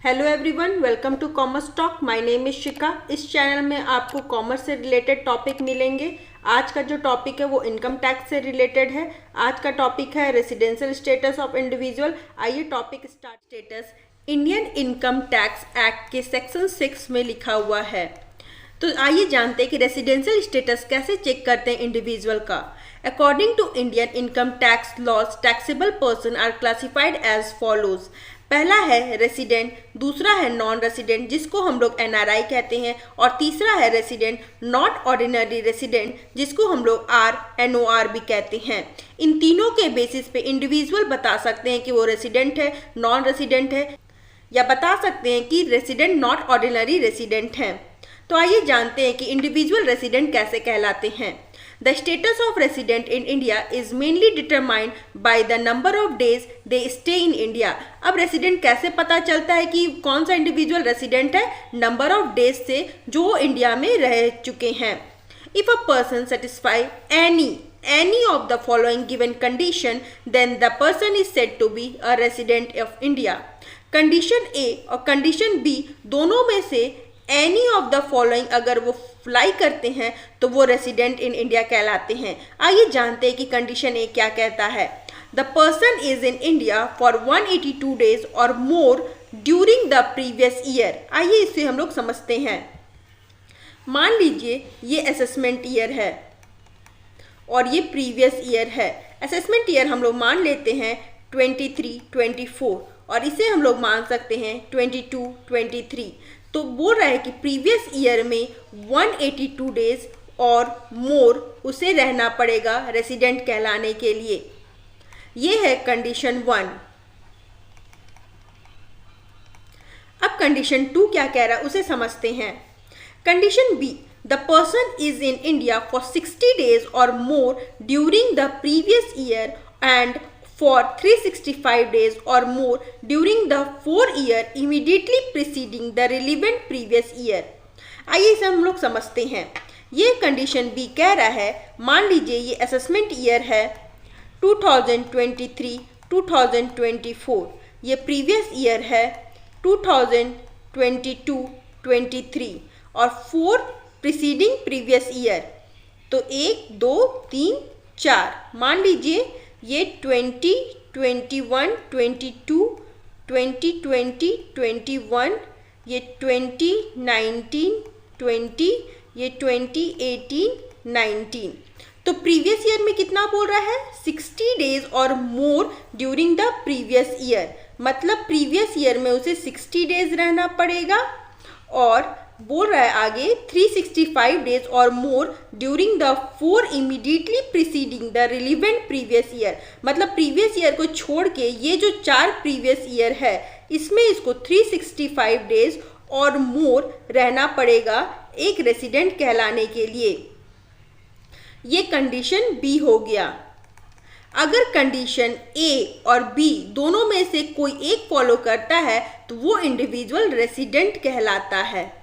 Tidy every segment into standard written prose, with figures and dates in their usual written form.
Hello everyone, welcome to commerce talk. My name is Shikha. इस channel में आपको commerce से रिलेटेड टॉपिक मिलेंगे। आज का जो टॉपिक है वो इनकम टैक्स से रिलेटेड है। आज का टॉपिक है रेसिडेंशियल स्टेटस ऑफ इंडिविजुअल। आइए topic start. Status Indian income tax act के सेक्शन 6 में लिखा हुआ है। तो आइए जानते हैं कि रेसिडेंशियल स्टेटस कैसे चेक करते हैं इंडिविजुअल का। According to Indian income tax laws, taxable person are classified as follows. पहला है रेसिडेंट, दूसरा है नॉन रेसिडेंट जिसको हम लोग एनआरआई कहते हैं, और तीसरा है रेसिडेंट नॉट ऑर्डिनरी रेसिडेंट जिसको हम लोग एनओआर भी कहते हैं। इन तीनों के बेसिस पे इंडिविजुअल बता सकते हैं कि वो रेसिडेंट है, नॉन रेसिडेंट है, या बता सकते हैं कि रेसिडेंट नॉट ऑर्डिनरी रेसिडेंट है। तो आइए जानते हैं कि इंडिविजुअल रेसिडेंट कैसे कहलाते हैं। The status of resident in India is mainly determined by the number of days they stay in India। अब रेसिडेंट कैसे पता चलता है कि कौन सा इंडिविजुअल रेसिडेंट है? नंबर ऑफ डेज से जो इंडिया में रह चुके हैं। If a person satisfy any of the following given condition, then the person is said to be a resident of India। Condition A और कंडीशन बी दोनों में से एनी ऑफ द फॉलोइंग अगर वो अप्लाई करते हैं तो वो रेसिडेंट इन इंडिया कहलाते हैं। आइए जानते हैं कि कंडीशन ए क्या कहता है। The person is in India for 182 days or more during the previous year. आइए इसे हम लोग समझते हैं। मान लीजिए ये असेसमेंट ईयर है और ये प्रीवियस ईयर है। असेसमेंट ईयर हम लोग मान लेते हैं 23, 24 और इसे हम लोग मान सकते हैं 22, 23। तो बोल रहा है कि प्रीवियस ईयर में 182 डेज और मोर उसे रहना पड़ेगा रेसिडेंट कहलाने के लिए। ये है कंडीशन 1। अब कंडीशन 2 क्या कह रहा है उसे समझते हैं। Condition B, the person is in India for 60 days or more during the previous year and for 365 days or more during the 4 year immediately preceding the relevant previous year। आइए इसे हम लोग समझते हैं। ये कंडीशन बी कह रहा है, मान लीजिए ये असेसमेंट ईयर है 2023, 2024, ये प्रीवियस ईयर है 2022, 23 और 4 प्रीसीडिंग प्रीवियस ईयर। तो 1, 2, 3, 4 मान लीजिए ये 20, 21, 22, 2020, 21, ये 2019, 20, ये 2018, 19। तो प्रीवियस ईयर में कितना बोल रहा है? 60 days or more during the previous year. मतलब प्रीवियस ईयर में उसे 60 डेज रहना पड़ेगा और बोल रहा है आगे 365 days or more during the 4 immediately preceding the relevant previous year. मतलब प्रीवियस ईयर को छोड़ के ये जो 4 प्रीवियस ईयर है इसमें इसको 365 डेज और मोर रहना पड़ेगा एक रेसिडेंट कहलाने के लिए। ये कंडीशन बी हो गया। अगर कंडीशन ए और बी दोनों में से कोई एक फॉलो करता है तो वो इंडिविजुअल रेसिडेंट कहलाता है।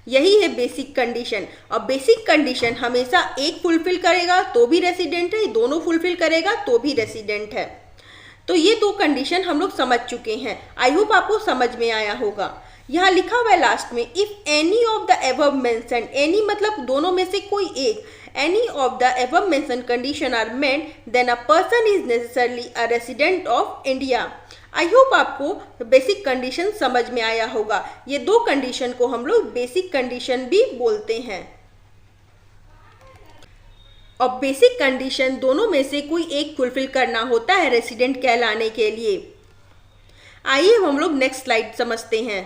यही है बेसिक कंडीशन। और बेसिक कंडीशन हमेशा एक फुलफिल करेगा तो भी रेसिडेंट है, दोनों फुलफिल करेगा तो भी रेसिडेंट है। तो ये 2 कंडीशन हम लोग समझ चुके हैं। आई होप आपको समझ में आया होगा। यहाँ लिखा हुआ है लास्ट में, if any of the above mention, any मतलब दोनों में से कोई एक, any of the above mention condition are met then a person is necessarily a resident of India. I hope आपको बेसिक कंडीशन समझ में आया होगा। ये 2 कंडीशन को हम लोग बेसिक कंडीशन भी बोलते हैं। और बेसिक कंडीशन दोनों में से कोई एक फुलफिल करना होता है रेसिडेंट कहलाने के लिए। आइए हम लोग नेक्स्ट स्लाइड समझते हैं।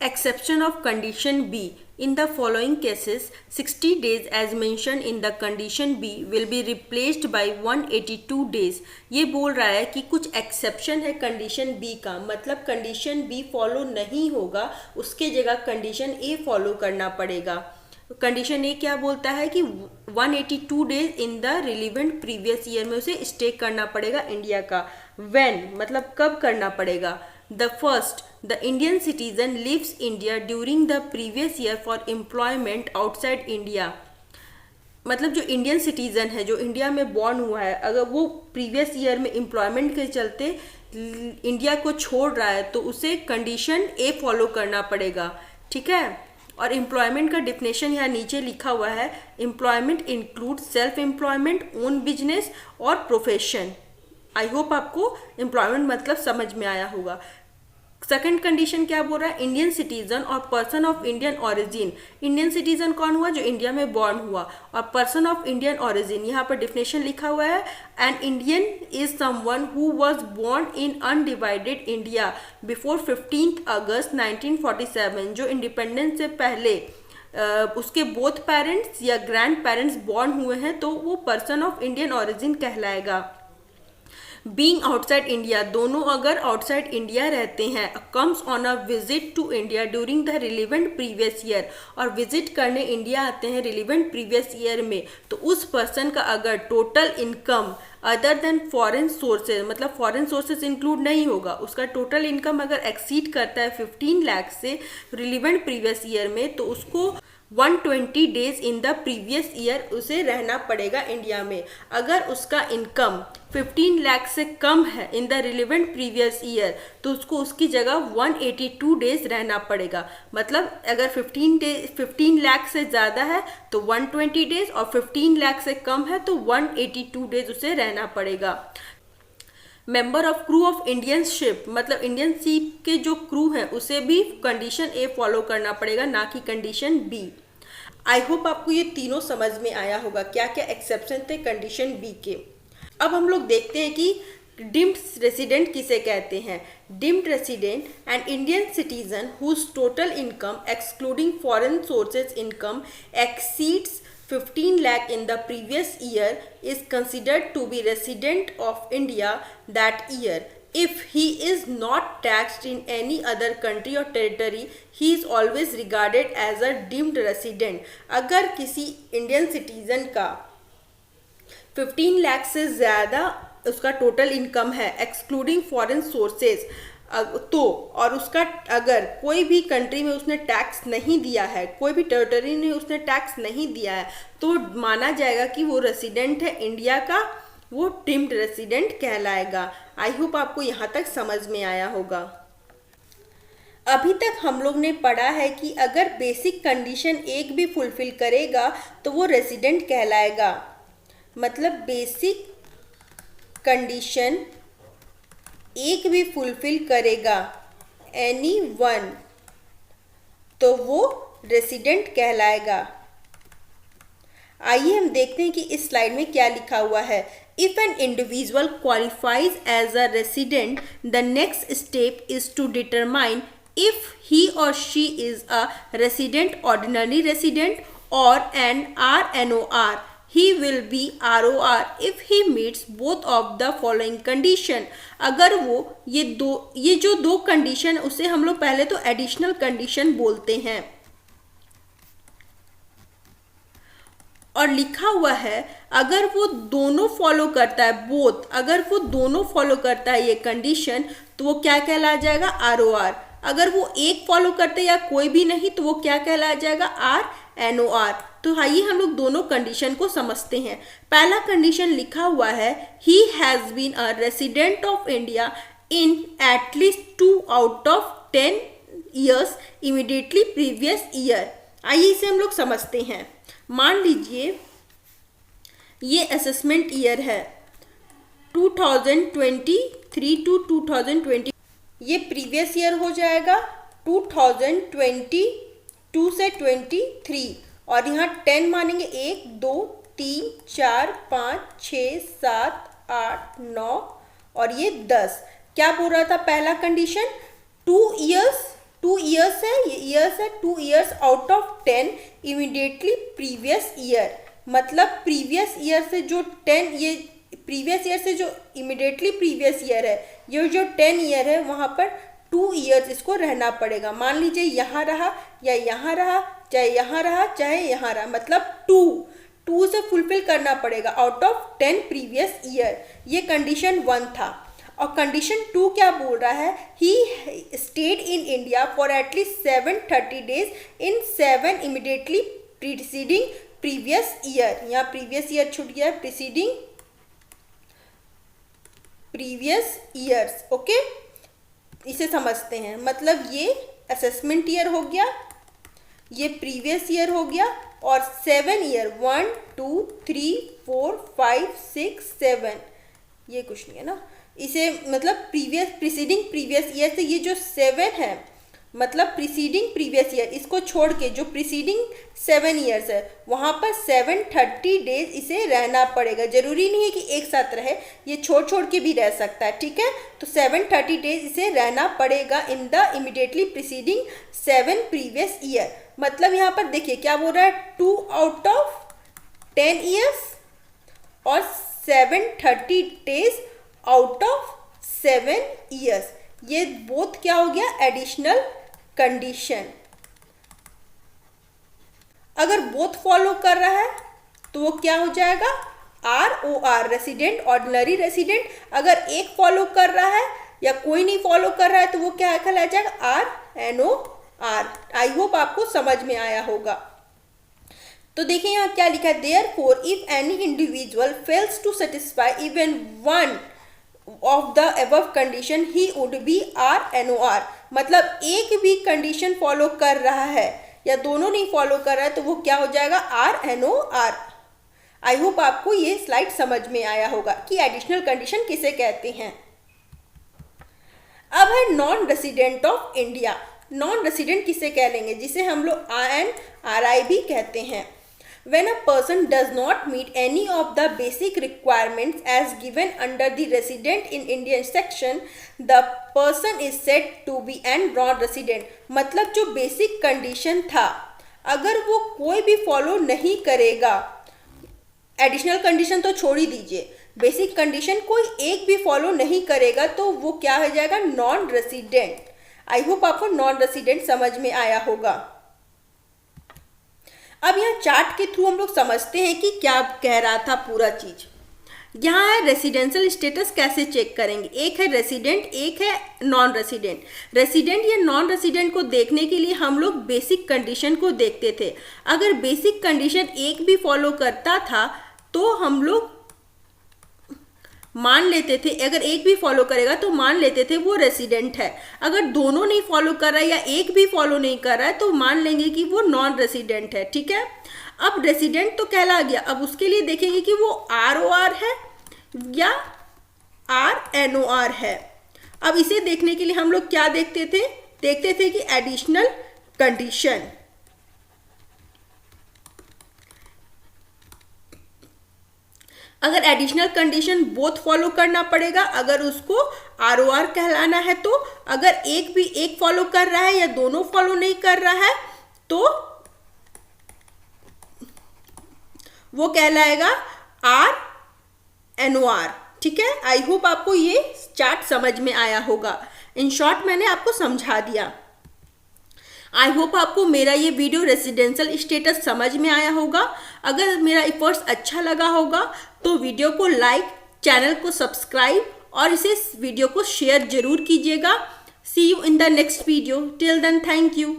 Exception of condition B, in the following cases 60 days as mentioned in the condition B will be replaced by 182 days। ये बोल रहा है कि कुछ एक्सेप्शन है कंडीशन B का, मतलब कंडीशन B फॉलो नहीं होगा, उसके जगह कंडीशन A फॉलो करना पड़ेगा। कंडीशन ए क्या बोलता है कि 182 days in the relevant previous year में उसे स्टे करना पड़ेगा इंडिया का। व्हेन मतलब कब करना पड़ेगा? The first, the Indian citizen leaves India during the previous year for employment outside India। मतलब जो इंडियन सिटीजन है, जो इंडिया में बॉर्न हुआ है, अगर वो प्रीवियस ईयर में एम्प्लॉयमेंट के चलते इंडिया को छोड़ रहा है तो उसे कंडीशन ए फॉलो करना पड़ेगा, ठीक है। और एम्प्लॉयमेंट का डिफिनेशन यहाँ नीचे लिखा हुआ है, employment include self employment, own business और प्रोफेशन। आई होप आपको एम्प्लॉयमेंट मतलब समझ में आया होगा। सेकंड कंडीशन क्या बोल रहा है, इंडियन सिटीजन और person of Indian origin. Indian citizen कौन हुआ, जो इंडिया में बॉर्न हुआ, और पर्सन ऑफ इंडियन ऑरिजिन यहाँ पर डिफिनेशन लिखा हुआ है, an Indian is someone who was born in undivided India before 15 August 1947। जो इंडिपेंडेंस से पहले उसके बोथ पेरेंट्स या ग्रैंड पेरेंट्स बॉर्न हुए हैं तो वो पर्सन ऑफ इंडियन ऑरिजिन कहलाएगा। बीइंग आउटसाइड इंडिया, दोनों अगर आउटसाइड इंडिया रहते हैं, comes on a visit to India during the relevant previous year, और विजिट करने इंडिया आते हैं रिलीवेंट प्रीवियस ईयर में, तो उस पर्सन का अगर total income other than foreign sources, मतलब फॉरेन सोर्सेज इंक्लूड नहीं होगा, उसका टोटल इनकम अगर एक्सीड करता है 15 लाख से रिलीवेंट प्रीवियस ईयर में, तो उसको 120 days in the previous year उसे रहना पड़ेगा इंडिया में। अगर उसका इनकम 15 लाख से कम है in the relevant previous year तो उसको उसकी जगह 182 डेज रहना पड़ेगा। मतलब अगर 15 लाख से ज़्यादा है तो 120 डेज, और 15 लाख से कम है तो 182 डेज उसे रहना पड़ेगा। Member of crew of Indian ship, मतलब इंडियन शिप के जो क्रू हैं उसे भी कंडीशन ए फॉलो करना पड़ेगा, ना कि कंडीशन बी। आई होप आपको ये तीनों समझ में आया होगा क्या क्या एक्सेप्शन थे कंडीशन बी के। अब हम लोग देखते हैं कि डिम्ड रेसिडेंट किसे कहते हैं। Deemed resident and Indian citizen whose total income excluding foreign sources income exceeds 15 lakh in the previous year is considered to be resident of India that year. If he is not taxed in any other country or territory, he is always regarded as a deemed resident. अगर किसी Indian citizen का 15 लाख से ज़्यादा उसका total income है excluding foreign sources, तो और उसका अगर कोई भी कंट्री में उसने टैक्स नहीं दिया है, कोई भी टेरिटरी में उसने टैक्स नहीं दिया है, तो माना जाएगा कि वो रेसिडेंट है इंडिया का, वो डिम्ड रेसिडेंट कहलाएगा। आई होप आपको यहाँ तक समझ में आया होगा। अभी तक हम लोग ने पढ़ा है कि अगर बेसिक कंडीशन एक भी फुलफिल करेगा तो वो रेसिडेंट कहलाएगा। मतलब बेसिक कंडीशन एक भी फुलफिल करेगा एनी वन तो वो रेसिडेंट कहलाएगा। आइए हम देखते हैं कि इस स्लाइड में क्या लिखा हुआ है। If an individual qualifies as a resident the next step is to determine if he or she is a resident ordinary resident or an RNOR. He will be ROR if he meets both of the following condition. अगर वो ये जो दो condition उसे हम लोग पहले तो एडिशनल कंडीशन बोलते हैं, और लिखा हुआ है अगर वो दोनों फॉलो करता है, बोथ, अगर वो दोनों फॉलो करता है ये कंडीशन तो वो क्या कहला जाएगा, ROR. अगर वो एक फॉलो करते या कोई भी नहीं तो वो क्या कहला जाएगा, RNOR. तो आइए हम लोग दोनों कंडीशन को समझते हैं। पहला कंडीशन लिखा हुआ है he has been a resident of India in at least 2 out of 10 years immediately previous year. आइए इसे हम लोग समझते हैं। मान लीजिए ये असेसमेंट ईयर है 2023 to 2020, ये प्रीवियस ईयर हो जाएगा 2022 से 23, और यहाँ 10 मानेंगे 1 2 3 4 5 6 7 8 9 और ये 10। क्या बोल रहा था पहला कंडीशन, 2 इयर्स है, ये इयर्स है, 2 years out of 10 immediately previous year. मतलब प्रीवियस ईयर से जो 10, ये प्रीवियस ईयर से जो इमीडिएटली प्रीवियस ईयर है, ये जो 10 ईयर है वहाँ पर 2 इयर्स इसको रहना पड़ेगा। मान लीजिए यहाँ रहा या यहाँ रहा, चाहे यहाँ रहा चाहे यहाँ रहा, मतलब 2 से फुलफिल करना पड़ेगा आउट ऑफ 10 प्रीवियस ईयर। ये कंडीशन 1 था। और कंडीशन 2 क्या बोल रहा है, he stayed in India for at least 730 days in 7 immediately preceding previous year. यहाँ प्रीवियस ईयर छूट गया, प्रीवियस ईयर्स। ओके, इसे समझते हैं। मतलब ये असेसमेंट ईयर हो गया, ये प्रीवियस ईयर हो गया, और 7 ईयर 1 2 3 4 5 6 7, ये कुछ नहीं है ना, इसे मतलब प्रीसीडिंग प्रीवियस ईयर से ये जो 7 है मतलब प्रीसीडिंग प्रीवियस ईयर, इसको छोड़ के जो प्रीसीडिंग 7 ईयर्स है वहाँ पर 730 डेज इसे रहना पड़ेगा। जरूरी नहीं है कि एक साथ रहे, ये छोड़ के भी रह सकता है, ठीक है। तो 730 डेज इसे रहना पड़ेगा in the immediately preceding 7 previous year. मतलब यहाँ पर देखिए क्या बोल रहा है, 2 आउट ऑफ 10 ईयर्स और 730 डेज आउट ऑफ 7 ईयर्स। ये बोथ क्या हो गया, एडिशनल कंडीशन। अगर बोथ फॉलो कर रहा है तो वो क्या हो जाएगा, ROR, रेसिडेंट ऑर्डिनरी रेसिडेंट। अगर एक फॉलो कर रहा है या कोई नहीं फॉलो कर रहा है तो वो क्या कहला जाएगा, RNOR। आई होप आपको समझ में आया होगा। तो देखिए यहाँ क्या लिखा है, therefore if any individual fails to satisfy even one of the above condition he would be RNOR। मतलब एक भी कंडीशन फॉलो कर रहा है या दोनों नहीं फॉलो कर रहा है तो वो क्या हो जाएगा, RNOR। आई होप आपको ये स्लाइड समझ में आया होगा कि एडिशनल कंडीशन किसे कहते हैं। अब है non resident of India. Non resident किसे कह लेंगे, जिसे हम लोग NRI भी कहते हैं। When a person does not meet any of the basic requirements as given under the resident in Indian section, the person is said to be an non-resident। मतलब जो बेसिक कंडीशन था अगर वो कोई भी फॉलो नहीं करेगा, एडिशनल कंडीशन तो छोड़ ही दीजिए, बेसिक कंडीशन कोई एक भी फॉलो नहीं करेगा तो वो क्या हो जाएगा, नॉन रेसिडेंट। आई होप आपको नॉन रेसिडेंट समझ में आया होगा। अब यहाँ चार्ट के थ्रू हम लोग समझते हैं कि क्या कह रहा था पूरा चीज। यहाँ है रेसिडेंशियल स्टेटस कैसे चेक करेंगे, एक है रेसिडेंट, एक है नॉन रेसिडेंट। रेसिडेंट या नॉन रेसिडेंट को देखने के लिए हम लोग बेसिक कंडीशन को देखते थे। अगर बेसिक कंडीशन एक भी फॉलो करता था तो हम लोग मान लेते थे, अगर एक भी फॉलो करेगा तो मान लेते थे वो रेसिडेंट है। अगर दोनों नहीं फॉलो कर रहा है या एक भी फॉलो नहीं कर रहा है तो मान लेंगे कि वो नॉन रेसिडेंट है, ठीक है। अब रेसिडेंट तो कहला गया, अब उसके लिए देखेंगे कि वो ROR है या RNOR है। अब इसे देखने के लिए हम लोग क्या देखते थे कि एडिशनल कंडीशन। अगर एडिशनल कंडीशन बोथ फॉलो करना पड़ेगा, अगर उसको ROR कहलाना है तो। अगर एक फॉलो कर रहा है या दोनों फॉलो नहीं कर रहा है तो वो कहलाएगा RNOR, ठीक है। आई होप आपको ये चार्ट समझ में आया होगा। इन शॉर्ट मैंने आपको समझा दिया। आई होप आपको मेरा ये वीडियो रेसिडेंशियल स्टेटस समझ में आया होगा। अगर मेरा एफर्ट्स अच्छा लगा होगा तो वीडियो को लाइक, चैनल को सब्सक्राइब और इसे वीडियो को शेयर जरूर कीजिएगा। See you in the next video. Till then thank you.